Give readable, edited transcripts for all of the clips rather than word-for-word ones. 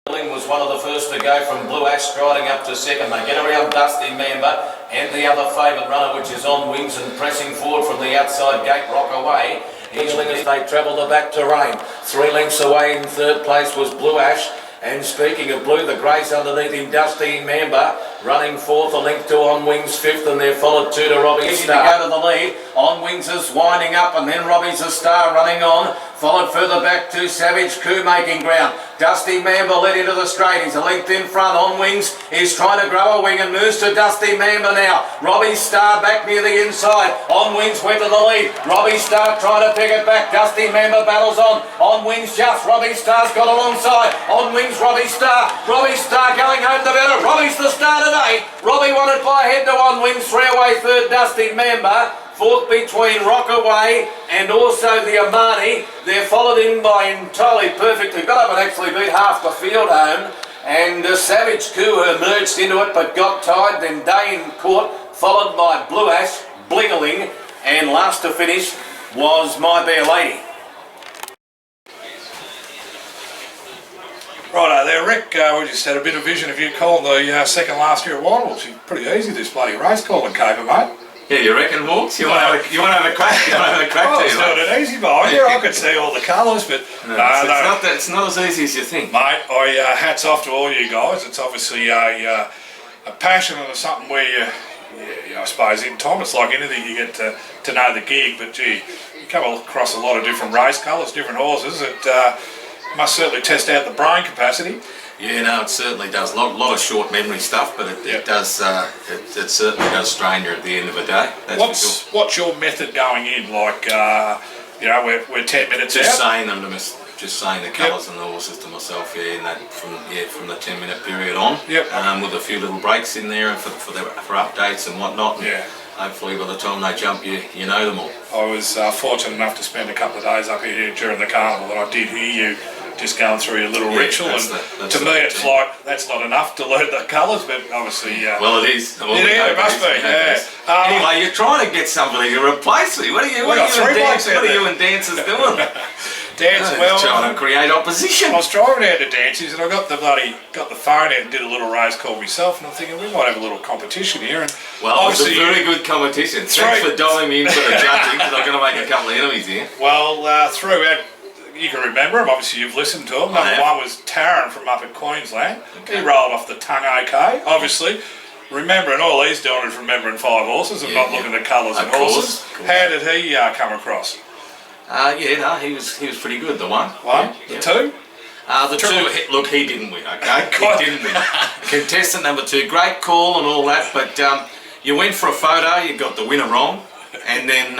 Was one of the first to go from Blue Ash striding up to second. They get around Dusty Member and the other favourite runner, which is On Wings and pressing forward from the outside gate, Rock Away. Easily as they travel the back terrain. 3 lengths away in third place was Blue Ash. And speaking of blue, the greys underneath him, Dusty Member running fourth, a length to On Wings fifth, and they're followed two to Robbie Star. To go to the lead, On Wings is winding up, and then Robbie's a star running on, followed further back to Savage Coup making ground. Dusty Member led into the straight, he's a length in front. On Wings is trying to grow a wing and moves to Dusty Member now. Robbie Star back near the inside. On Wings went to the lead. Robbie Star trying to pick it back. Dusty Member battles on. On Wings just. Robbie Star's got alongside. On Wings, Robbie Star. Robbie Star going home to better. Robbie's the star today. Robbie won it by a head to On Wings. 3 away third, Dusty Member. Fourth between Rockaway and also the Amani. They're followed in by Entirely Perfect, who got up and actually beat half the field home. And Savage Coup emerged into it but got tied. Then Day in Court, followed by Blue Ash, Blingeling, and last to finish was My Bear Lady. Righto there, Rick. We just had a bit of vision of you calling the second last year at Whitehall. It's pretty easy, this bloody race calling caper, mate. Yeah, you reckon, Hawks? You want to have a crack? You want to have a crack? Oh, it's not an easy behind you. I could see all the colours, but it's not as easy as you think, mate. Hats off to all you guys. It's obviously a passion and something where you I suppose in time it's like anything, you get to know the gig. But gee, you come across a lot of different race colours, different horses. It must certainly test out the brain capacity. Yeah, no, it certainly does. A lot of short memory stuff, but it does. It certainly does strain you at the end of the day. What's your method going in? Like, we're 10 minutes just out. Just saying the colours and the horses to myself. Yeah, and that from the 10-minute period on. Yep. With a few little breaks in there and for updates and whatnot. Yeah. Hopefully by the time they jump, you know them all. I was fortunate enough to spend a couple of days up here during the carnival, and I did hear you just going through your little ritual, and to me it's like that's not enough to learn the colours, but obviously well, it is. Well, it must be. Anyway, you're trying to get somebody to replace me. What are you and dancers doing? Trying to create opposition. I was driving out to dances and I got the phone out and did a little race call myself, and I'm thinking we might have a little competition here. And well, it was a very good competition. Thanks for dialing me in for the judging, because I'm going to make a couple of enemies here. Well, throughout, you can remember them, obviously you've listened to them. Number one was Taran from up in Queensland. Okay. He rolled off the tongue okay, obviously. Remembering all he's doing is remembering 5 horses and not looking at colours and horses. How did he come across? He was pretty good, the one. The two? The two, look, he didn't win, okay? He didn't win. Contestant number 2, great call and all that, but you went for a photo, you got the winner wrong, and then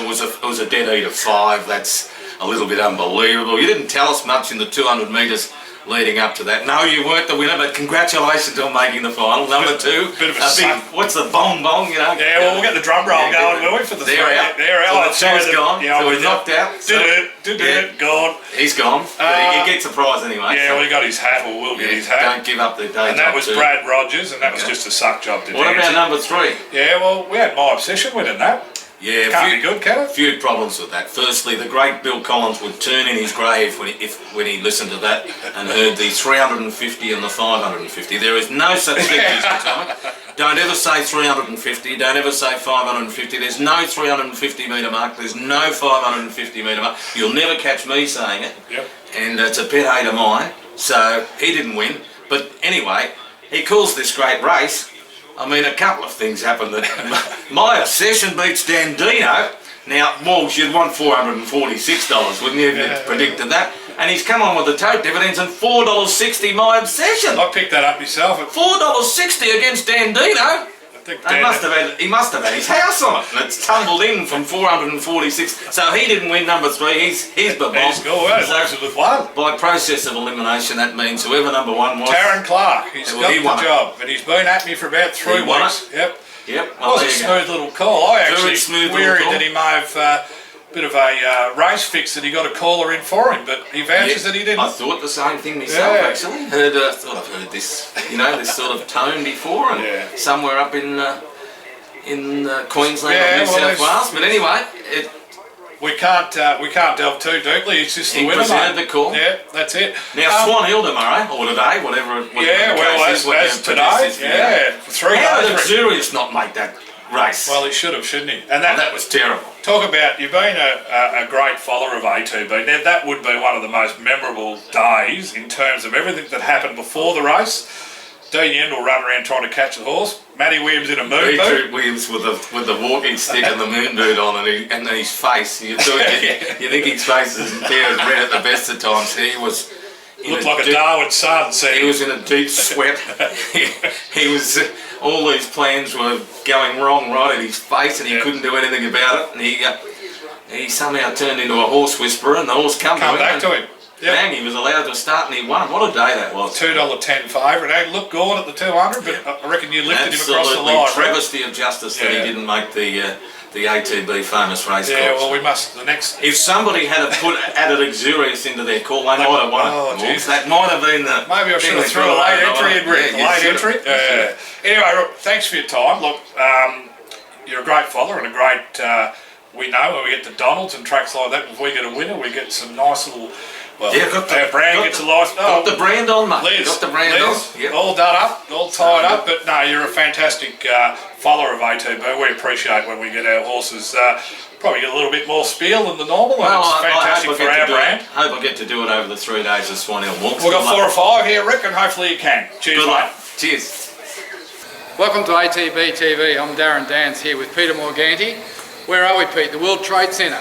it was a dead heat of 5. That's a little bit unbelievable. You didn't tell us much in the 200 metres leading up to that. No, you weren't the winner, but congratulations on making the final. Number 2, bit of a big, what's the bong, you know? Yeah, well, we'll get the drum roll going, will we, for the They're out. They're out. So the 2's gone, so we're knocked out. Gone. He's gone, but he gets a prize anyway. Yeah, well, he got his hat, or will get his hat. Don't give up the day. And that was Brad Rogers, and that was just a suck job to do. What about number 3? Yeah, well, we had My Obsession winning that. Yeah, can't be good, can it? Few problems with that. Firstly, the great Bill Collins would turn in his grave when he listened to that and heard the 350 and the 550. There is no such thing, Don't ever say 350. Don't ever say 550. There's no 350 metre mark. There's no 550 metre mark. You'll never catch me saying it. Yep. And it's a pet hate of mine. So he didn't win. But anyway, he calls this great race. I mean, a couple of things happened. That My Obsession beats Dandino. Now, Walsh, you'd want $446, wouldn't you, if you predicted that? And he's come on with the tote dividends and $4.60 My Obsession. I picked that up myself. At $4.60 against Dandino. He must have had his house on it, and it's tumbled in from 446. So he didn't win number 3. He's bebombed. With one. By process of elimination, that means whoever number 1 was. Taran Clark. He's got the job, and he's been at me for about 3 weeks. Yep. Yep. Well, it was a smooth little call. I actually worried that he may have bit of a race fix that he got a caller in for him, but he vouches that he didn't. I thought the same thing myself, actually. Thought I've heard this, this sort of tone before, and somewhere up in Queensland or New South Wales. But anyway, we can't delve too deeply. It's just the He winner, presented mate. the call. Yeah, that's it. Now, Swan Hill tomorrow, or today, whatever Yeah, the well, case is, what as the today, produce is, yeah, 3 How days. did Xurius not make that race? Well, he should have, shouldn't he? And that was terrible. talk about, you've been a great follower of ATB. Now, that would be one of the most memorable days in terms of everything that happened before the race. Dean Yendall run around trying to catch the horse. Matty Williams in a moon boot. Williams with the walking stick and the moon boot on, and his face. You think his face is there as red at the best of times. He was. Looked like a Darwin sun. He was in a deep sweat. he was. All these plans were going wrong right in his face, and he couldn't do anything about it. And he somehow turned into a horse whisperer, and the horse come back to him. Yep. Bang, he was allowed to start, and he won. What a day that was. $2.10 favourite. He looked good at the 200, but I reckon you lifted him across the line. Absolutely travesty of justice that he didn't make the ATB famous race course. Yeah, well, we must. The next. If somebody had added Xurius into their call, they might have won. Oh, that might have been the. Maybe I should have thrown a late entry in, Rick. Late entry. Anyway, Rick, thanks for your time. Look, you're a great follower and a great. We know when we get to Donald's and tracks like that, if we get a winner, we get some nice little. Well, our brand gets a license. Got the brand on, mate. Liz, got the brand on. Yep. All done up, all tied up. But no, you're a fantastic follower of ATB. We appreciate when we get our horses probably get a little bit more spiel than the normal. Well, and it's fantastic for our brand. I hope I get to do it over the 3 days of Swan Hill Walks. We've got 4 or 5 here, Rick, and hopefully you can. Cheers, Good mate. luck. Cheers. Welcome to ATB TV. I'm Darren Dans here with Peter Morganti. Where are we, Pete? The World Trade Centre.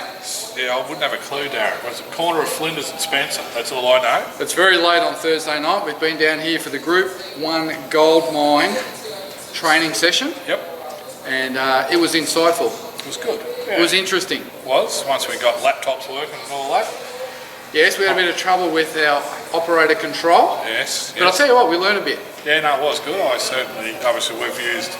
Yeah, I wouldn't have a clue, Darren. It's the corner of Flinders and Spencer. That's all I know. It's very late on Thursday night. We've been down here for the Group 1 Gold Mine training session. Yep. And it was insightful. It was good. Yeah. It was interesting. It was, once we got laptops working and all that. Yes, we had a bit of trouble with our operator control. Yes. But I'll tell you what, we learned a bit. Yeah, no, it was good. Obviously we've used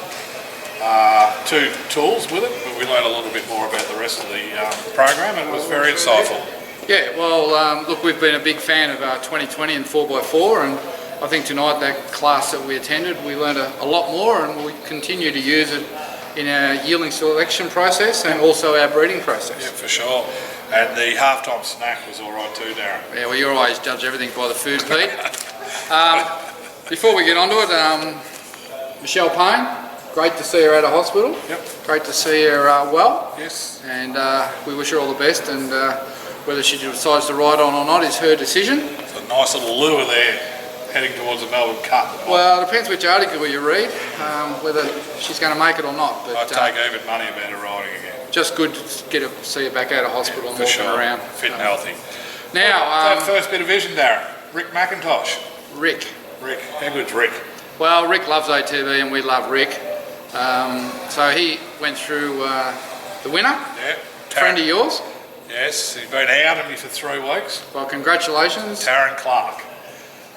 2 tools with it, but we learned a little bit more about the rest of the program, and it was very insightful. Yeah, well, look, we've been a big fan of 2020 and 4x4, and I think tonight that class that we attended, we learned a lot more, and we continue to use it in our yearling selection process and also our breeding process. Yeah, for sure. And the halftime snack was all right too, Darren. Yeah, well, you always judge everything by the food, Pete. Before we get onto it, Michelle Payne, great to see her out of hospital. Yep. Great to see her well. Yes. And we wish her all the best, and whether she decides to ride on or not is her decision. It's a nice little lure there, heading towards the Melbourne Cup. Well, it depends which article you read, whether she's going to make it or not. But I'd take even money about her riding again. just good to see her back out of hospital and For walking sure. around. Fit and healthy. Now, First bit of vision, Darren. Rick McIntosh. Rick. How good's Rick? Well, Rick loves ATV and we love Rick. So he went through the winner, Yeah. friend of yours. Yes, he's been out of me for 3 weeks. Well, congratulations. Taryn Clark.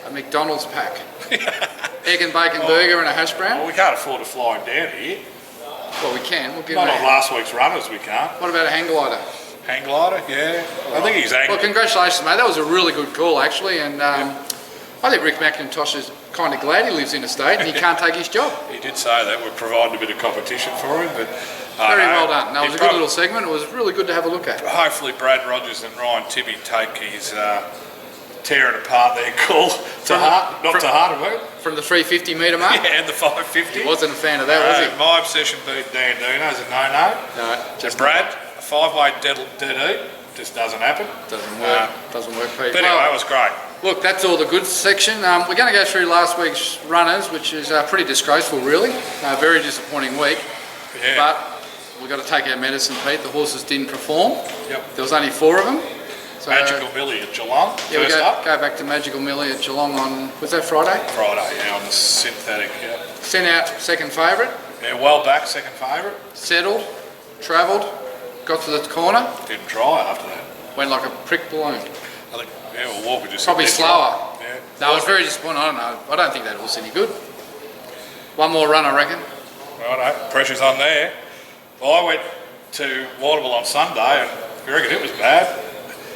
A McDonald's pack. Egg and bacon burger and a hash brown. Well, we can't afford to fly him down here. Well, we can. We'll give Not him on a... last week's runners, we can't. What about a hang glider? Hang glider, yeah. I think he's angry. Well, congratulations, mate. That was a really good call, actually. And I think Rick McIntosh is kind of glad he lives in a state and he can't take his job. He did say that. We're providing a bit of competition for him, but Very well done. That was a good little segment. It was really good to have a look at. Hopefully Brad Rogers and Ryan Tibby take his tearing apart their call to heart, not to heart of it. From the 350 metre mark? Yeah, and the 550. He wasn't a fan of that, was he? My obsession beat Dan Dino's a no-no. No, Just Brad, a 5-way dead eat, just doesn't happen. doesn't work. Doesn't work, Pete. But anyway, it was great. Look, that's all the good section. We're going to go through last week's runners, which is pretty disgraceful, really. A very disappointing week. Yeah. But we've got to take our medicine, Pete. The horses didn't perform. Yep. There was only 4 of them. So, Magical Millie at Geelong, yeah, we first up. go back to Magical Millie at Geelong on, was that Friday? Friday, yeah, on the synthetic, yeah. Sent out second favourite, Yeah, well back, second favourite. settled, travelled, got to the corner, Didn't try after that. went like a prick balloon. I think, yeah, well, Walker just... Probably did slower. try. Yeah. No, I was very disappointed. I don't know. I don't think that was any good. One more run, I reckon. Righto, pressure's on there. Well, I went to Waterville on Sunday and you reckon it was bad?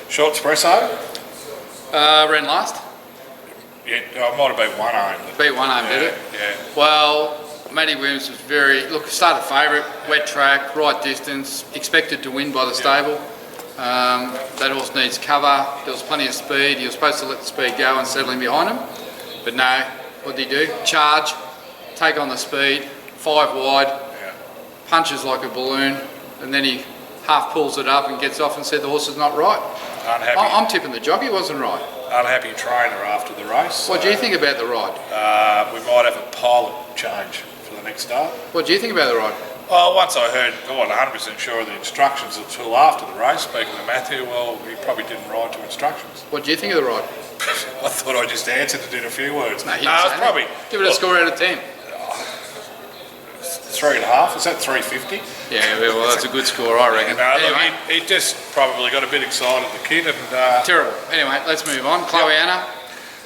Short espresso? Ran last. Yeah, I might have been one home. Beat one home, did it? Yeah. Well, Matty Williams was started favourite, wet track, right distance, expected to win by the stable. That horse needs cover. There was plenty of speed. He was supposed to let the speed go and settle in behind him. But no, what did he do? Charge, take on the speed, 5 wide, punches like a balloon, and then he half pulls it up and gets off and said the horse is not right. Unhappy. I'm tipping the jockey wasn't right. Unhappy trainer after the race. What do you think about the ride? We might have a pilot change for the next start. What do you think about the ride? Well, once I heard, I wasn't 100% sure of the instructions until after the race, speaking to Matthew, well, he probably didn't ride to instructions. What do you think of the ride? I thought I just answered it in a few words. No, it's probably... Give it a score out of 10. 3.5, is that 350? Yeah, well, that's a good score, I reckon. Anyway. Look, he just probably got a bit excited, the kid, and... Terrible. Anyway, let's move on. Chloe Anna,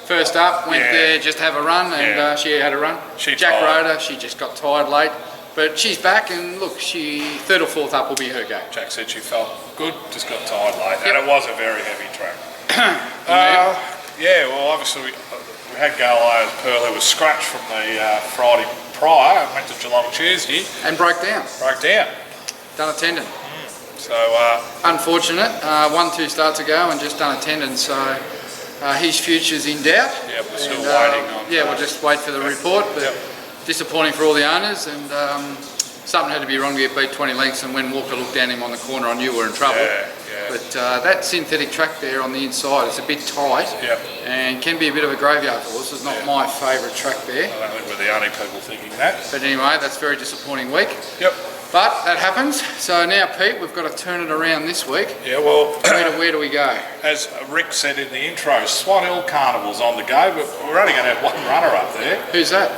first up, went there just have a run, and she had a run. Jack Rhoda, she just got tired late, but she's back, and look, she 3rd or 4th up will be her go. Jack said she felt good, just got tired late, and it was a very heavy track. Yeah, well, obviously we had Galileo's Pearl, who was scratched from the Friday prior, and went to Geelong Tuesday. And broke down. Done a tendon. So... unfortunate. 1-2 starts ago and just done a tendon, so his future's in doubt. Yeah, we're still waiting on... Yeah, we'll just wait for the report, but disappointing for all the owners, and something had to be wrong to get beat 20 lengths, and when Walker looked down him on the corner, I knew we were in trouble. But that synthetic track there on the inside is a bit tight and can be a bit of a graveyard horse. It's not my favourite track there. I don't think we're the only people thinking that. But anyway, that's a very disappointing week. But that happens. So now, Pete, we've got to turn it around this week. Yeah, well... Where do we go? As Rick said in the intro, Swan Hill Carnival's on the go, but we're only going to have one runner up there. Who's that?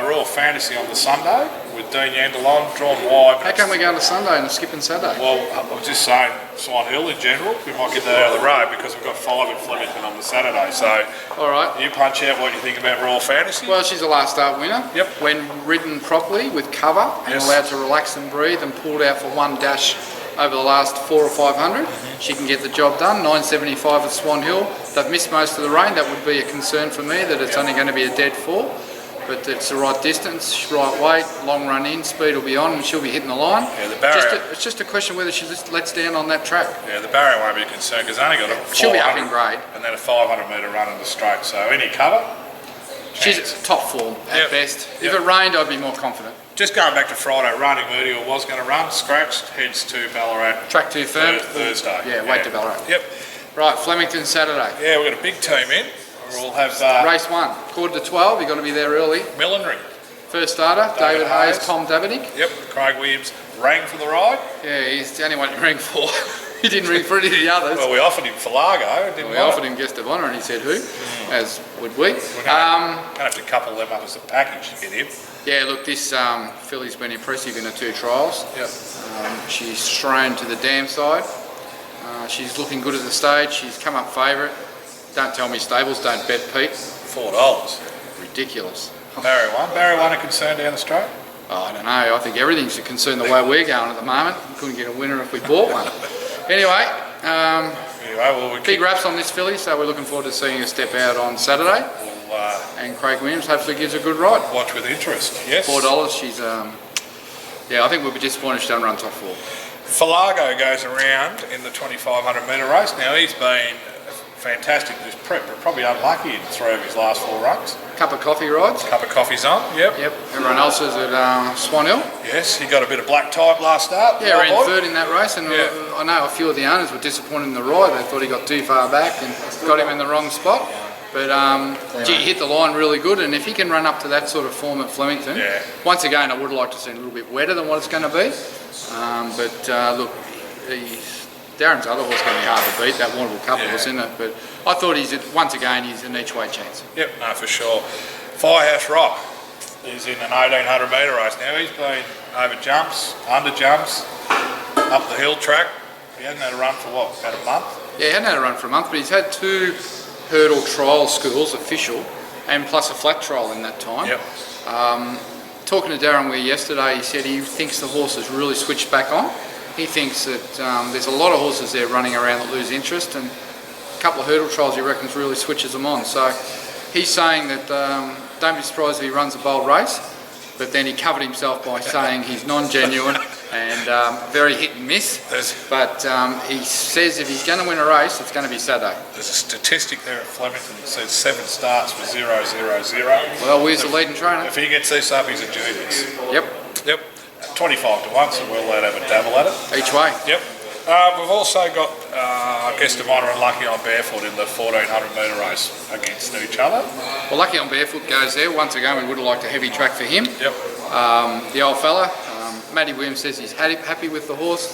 Royal Fantasy on the Sunday with Dean Yandelon, drawn wide. How come we go to Sunday and skipping Saturday? Well, I was just saying Swan Hill in general, we might get that out of the road because we've got 5 in Flemington on the Saturday. So, all right, you punch out what you think about Royal Fantasy. Well, she's a last start winner. When ridden properly with cover and allowed to relax and breathe and pulled out for 1 dash over the last 400 or 500, she can get the job done. 9.75 at Swan Hill. They've missed most of the rain. That would be a concern for me that it's only going to be a dead fall. But it's the right distance, right weight, long run in, speed will be on, and she'll be hitting the line. Yeah, the barrier. It's just a question whether she just lets down on that track. Yeah, the barrier won't be a concern because only got a 400. She'll be up in grade. And then a 500 metre run in the straight. So any cover? She's top form at best. If it rained, I'd be more confident. Just going back to Friday, Running Moody was going to run, scratched, heads to Ballarat. Track 2 firm. Thursday. Yeah, wait to Ballarat. Right, Flemington Saturday. Yeah, we've got a big team in. We'll have... race 1, 11:45, you've got to be there early. Millinery. First starter, David Hayes, Tom Dabernick. Craig Williams rang for the ride. Yeah, he's the only one he rang for. He didn't ring for any of the others. Well, we offered him for Largo, didn't we? We offered him guest of honour and he said who, as would we. We're going to have to couple them up as a package to get him. Yeah, look, this filly's been impressive in the 2 trials. She's thrown to the dam side. She's looking good at the stage. She's come up favourite. Don't tell me stables don't bet, Pete. $4. Ridiculous. Barrier 1 a concern down the straight? Oh, I don't know. I think everything's a concern the way we're going at the moment. We couldn't get a winner if we bought one. Anyway, big raps on this filly, so we're looking forward to seeing her step out on Saturday. And Craig Williams hopefully gives a good ride. Watch with interest, yes. $4. She's, I think we'll be disappointed if she doesn't run top 4. Falago goes around in the 2,500 metre race. Now, he's been fantastic this prep, but probably unlucky in 3 of his last 4 runs. Cup of coffee rides. Cup of coffee's on, Yep. Everyone else is at Swan Hill. Yes, he got a bit of black type last start. Yeah, ran 3rd in that race, and I know a few of the owners were disappointed in the ride. They thought he got too far back and got him in the wrong spot. But he hit the line really good, and if he can run up to that sort of form at Flemington, once again, I would like to see it a little bit wetter than what it's going to be. Look, Darren's other horse going to be hard to beat. That Warrnambool Cup horse, isn't it? But I thought he's an each way chance. Yep, no, for sure. Firehouse Rock is in an 1,800 metre race now. He's been over jumps, under jumps, up the hill track. He hasn't had a run for what, about a month? Yeah, he hadn't had a run for a month, but he's had 2 hurdle trial schools, official, and plus a flat trial in that time. Talking to Darren Weir yesterday, he said he thinks the horse has really switched back on. He thinks that there's a lot of horses there running around that lose interest, and a couple of hurdle trials he reckons really switches them on. So he's saying that don't be surprised if he runs a bold race, but then he covered himself by saying he's non-genuine and very hit and miss. But he says if he's going to win a race, it's going to be Saturday. There's a statistic there at Flemington that says 7 starts with 0, 0, 0. Well, Weir's the leading trainer. If he gets this up, he's a genius. Yep. 25 to 1, so we'll let have a dabble at it. Each way. Yep. We've also got Guest of Honour and Lucky on Barefoot in the 1400 metre race against each other. Well, Lucky on Barefoot goes there. Once again, we would have liked a heavy track for him. Yep. The old fella, Matty Williams says he's happy with the horse.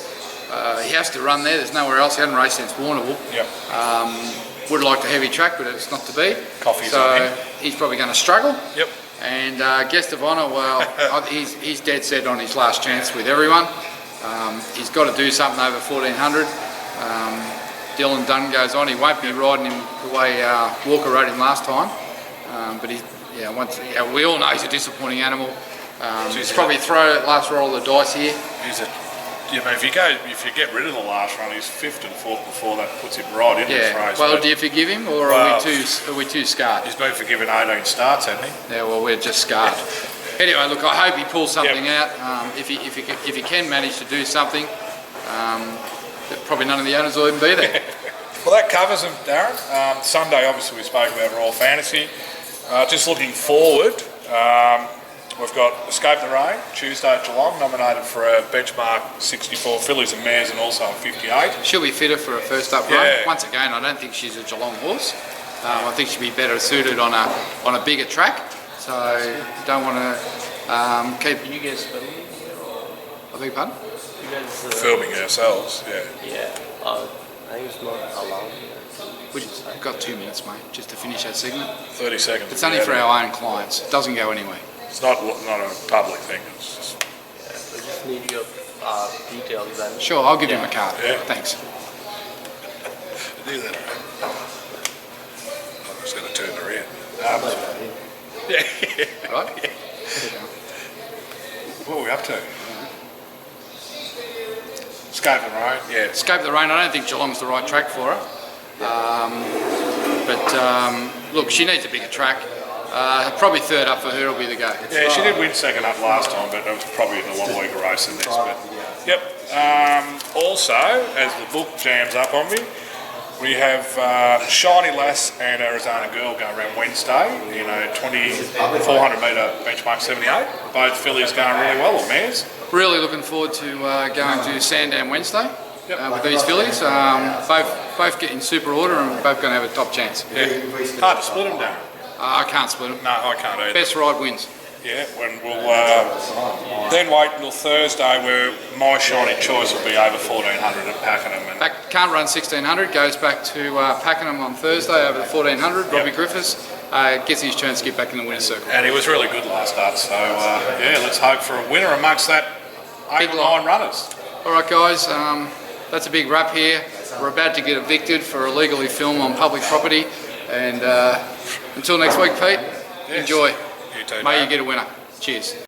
He has to run there. There's nowhere else. He hasn't raced since Warrnambool. Yep. Would have liked a heavy track, but it's not to be. Coffee's on him. He's probably going to struggle. Yep. And Guest of Honour, well, he's dead set on his last chance with everyone. He's got to do something over 1400. Dylan Dunn goes on. He won't be riding him the way Walker rode him last time. But we all know he's a disappointing animal. He's probably throw last roll of the dice here. If you get rid of the last run, he's 5th and 4th before that puts him right in this race. Well, do you forgive him, or are we too scarred? He's been forgiven 18 starts, hasn't he? Yeah, well, we're just scarred. Anyway, look, I hope he pulls something out. If he can manage to do something, probably none of the owners will even be there. Well, that covers them, Darren. Sunday, obviously, we spoke about Royal Fantasy. Just looking forward, we've got Escape the Rain, Tuesday at Geelong, nominated for a benchmark 64 fillies and mares and also a 58. She'll be fitter for a first up run. Once again, I don't think she's a Geelong horse. I think she'll be better suited on a bigger track. So you don't want to keep. You guys filming? I beg your pardon? You guys Filming ourselves, Yeah. I think it's not allowed. We've got 2 minutes, mate, just to finish that segment. 30 seconds. It's only for our own clients. It doesn't go anywhere. It's not a public thing. It's just... Yeah, we just need your details then. Sure, I'll give you my card. Yeah. Thanks. Do that. I'm just going to turn it around. Right? What are we up to? Escape the Rain, yeah. Escape the Rain, I don't think Geelong's the right track for her. Look, she needs a bigger track. Probably third up for her will be the go. Yeah, she did win second up last time, but it was probably in a lot weaker race than this. But yep. Also, as the book jams up on me, we have Shiny Lass and Arizona Girl go around Wednesday in a 400 metre benchmark 78. Both fillies going really well, or mares. Really looking forward to going to Sandown Wednesday with these fillies. Both get in super order and both going to have a top chance. Yeah. Hard to split them down. I can't split them. No, I can't either. Best ride wins. Yeah, when we'll then wait until Thursday where my shiny choice will be over 1400 at Pakenham. And Can't run 1600, goes back to Pakenham on Thursday over the 1400. Robbie Griffiths gets his chance to get back in the winner's circle. And he was really good last start, so let's hope for a winner amongst that 8 or 9 runners. All right, guys, that's a big wrap here. We're about to get evicted for illegally film on public property. And until next week, Pete, enjoy. You too, May Darren. you get a winner. Cheers.